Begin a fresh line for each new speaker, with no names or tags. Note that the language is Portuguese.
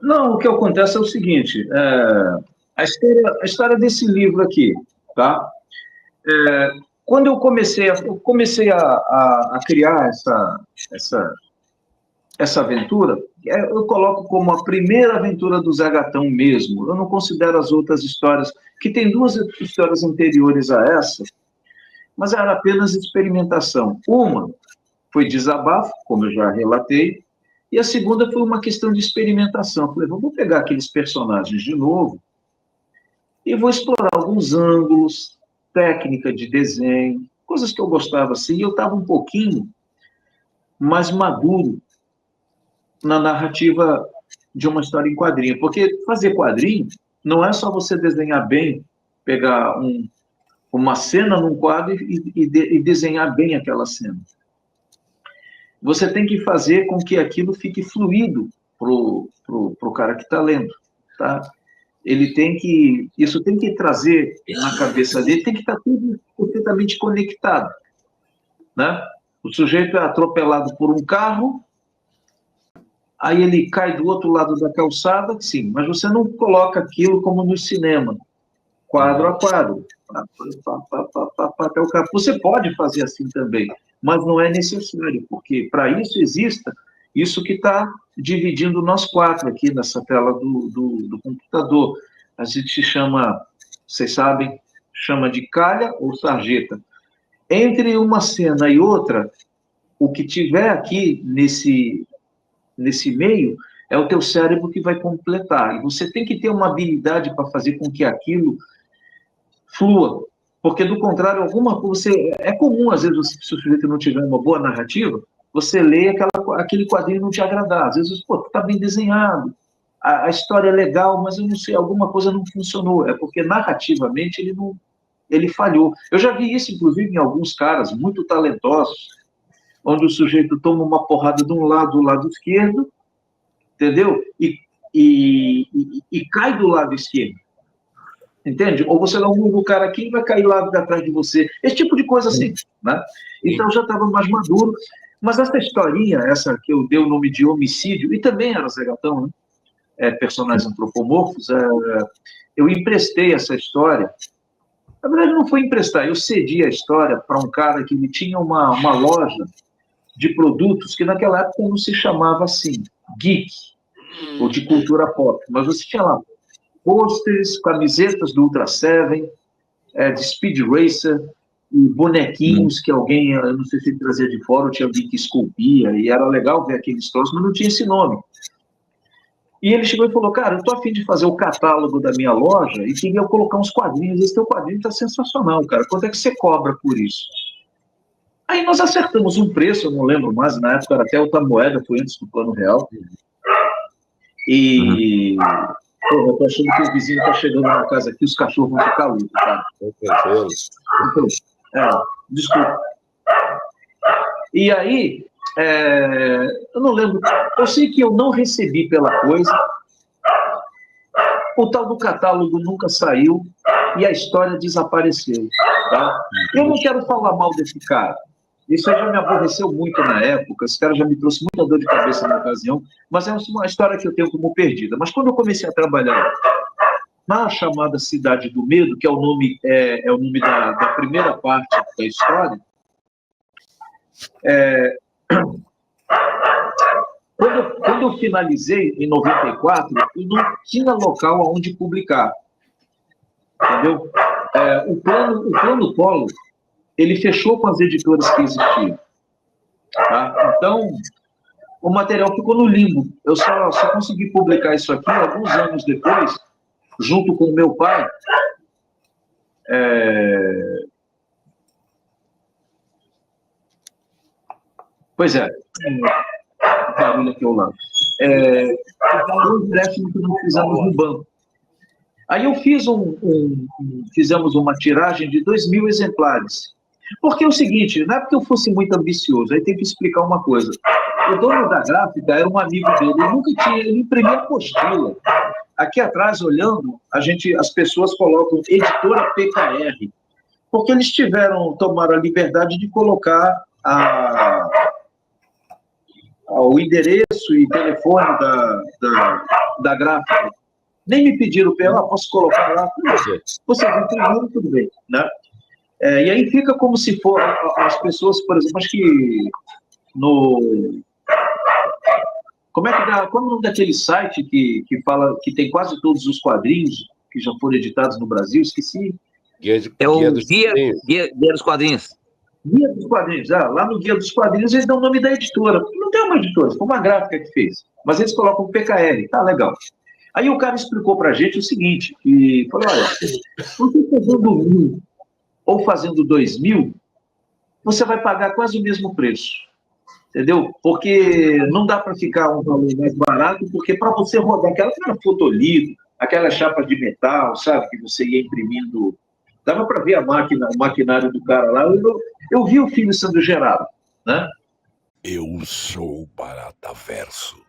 Não, o que acontece é o seguinte, a história desse livro aqui, tá? Quando eu comecei a criar essa, essa aventura, eu coloco como a primeira aventura do Zé Gatão mesmo. Eu não considero as outras histórias, que tem duas histórias anteriores a essa, mas era apenas experimentação. Uma foi desabafo, como eu já relatei, e a segunda foi uma questão de experimentação. Eu falei, vamos pegar aqueles personagens de novo e vou explorar alguns ângulos, técnica de desenho, coisas que eu gostava assim, e eu estava um pouquinho mais maduro na narrativa de uma história em quadrinho, porque fazer quadrinho não é só você desenhar bem, pegar uma cena num quadro e desenhar bem aquela cena. Você tem que fazer com que aquilo fique fluido pro cara que está lendo, tá? Isso tem que trazer na cabeça dele, tem que estar tudo perfeitamente conectado, né? O sujeito é atropelado por um carro, aí ele cai do outro lado da calçada, sim, mas você não coloca aquilo como no cinema, quadro a quadro, até o carro. Você pode fazer assim também, mas não é necessário, porque para isso exista isso que está dividindo nós quatro aqui nessa tela do computador. A gente chama, vocês sabem, chama de calha ou sarjeta. Entre uma cena e outra, o que tiver aqui nesse meio é o teu cérebro que vai completar. E você tem que ter uma habilidade para fazer com que aquilo flua. Porque, do contrário, alguma coisa. É comum, às vezes, se o sujeito não tiver uma boa narrativa, você lê aquele quadrinho não te agradar. Às vezes, pô, tá bem desenhado, a história é legal, mas eu não sei, alguma coisa não funcionou. É porque, narrativamente, ele falhou. Eu já vi isso, inclusive, em alguns caras muito talentosos, onde o sujeito toma uma porrada de um lado, do lado esquerdo, entendeu? E cai do lado esquerdo. Entende? Ou você não muda o cara aqui e vai cair lá atrás de você. Esse tipo de coisa assim, né? Então eu já estava mais maduro. Mas essa historinha, essa que eu dei o nome de Homicídio, e também era Zé Gatão, né? Personagens antropomorfos, eu emprestei essa história. Na verdade, não foi emprestar, eu cedi a história para um cara que ele tinha uma loja de produtos que naquela época não se chamava assim, geek, ou de cultura pop, mas você tinha lá pôsteres, camisetas do Ultra Seven, de Speed Racer, e bonequinhos que alguém, eu não sei se ele trazia de fora, ou tinha alguém que esculpia, e era legal ver aqueles troços, mas não tinha esse nome. E ele chegou e falou, cara, eu tô a fim de fazer o catálogo da minha loja e queria colocar uns quadrinhos, esse teu quadrinho tá sensacional, cara, quanto é que você cobra por isso? Aí nós acertamos um preço, eu não lembro mais, na época era até outra moeda, foi antes do Plano Real, e... Pô, eu tô achando que o vizinho tá chegando na casa aqui, os cachorros vão ficar loucos, cara. Desculpa. E aí, eu não lembro, eu sei que eu não recebi pela coisa, o tal do catálogo nunca saiu e a história desapareceu, tá? Eu não quero falar mal desse cara, isso aí já me aborreceu muito na época, esse cara já me trouxe muita dor de cabeça na ocasião, mas é uma história que eu tenho como perdida. Mas quando eu comecei a trabalhar na chamada Cidade do Medo, que é o nome, o nome da primeira parte da história, quando eu finalizei, em 94, eu não tinha local onde publicar, entendeu? O plano Collor, ele fechou com as editoras que existiam. Tá? Então, o material ficou no limbo. Eu só consegui publicar isso aqui alguns anos depois, junto com o meu pai. Pois é, barulho aqui ao lado. Um empréstimo que nós fizemos no banco. Aí eu fiz fizemos uma tiragem de 2.000 exemplares. Porque é o seguinte, não é porque eu fosse muito ambicioso, aí tem que explicar uma coisa. O dono da gráfica era um amigo dele, ele imprimia apostila. Aqui atrás, olhando, as pessoas colocam editora PKR, porque eles tomaram a liberdade de colocar o endereço e telefone da gráfica. Nem me pediram pela, posso colocar lá. Vocês imprimiram, tudo bem, né? E aí fica como se for as pessoas, por exemplo, acho que no... Como é que dá? Qual é o nome daquele site que fala que tem quase todos os quadrinhos que já foram editados no Brasil? Esqueci.
Guia dos Quadrinhos.
Guia dos Quadrinhos. Lá no Guia dos Quadrinhos eles dão o nome da editora. Não tem uma editora, foi uma gráfica que fez. Mas eles colocam PKL, tá legal. Aí o cara explicou pra gente o seguinte, que falou, olha, você fazendo 1.000 ou fazendo 2.000, você vai pagar quase o mesmo preço. Entendeu? Porque não dá para ficar um valor mais barato, porque para você rodar aquela fotolito, aquela chapa de metal, sabe, que você ia imprimindo, dava para ver a máquina, o maquinário do cara lá, eu vi o filho sendo gerado, né?
Eu sou Barataverso.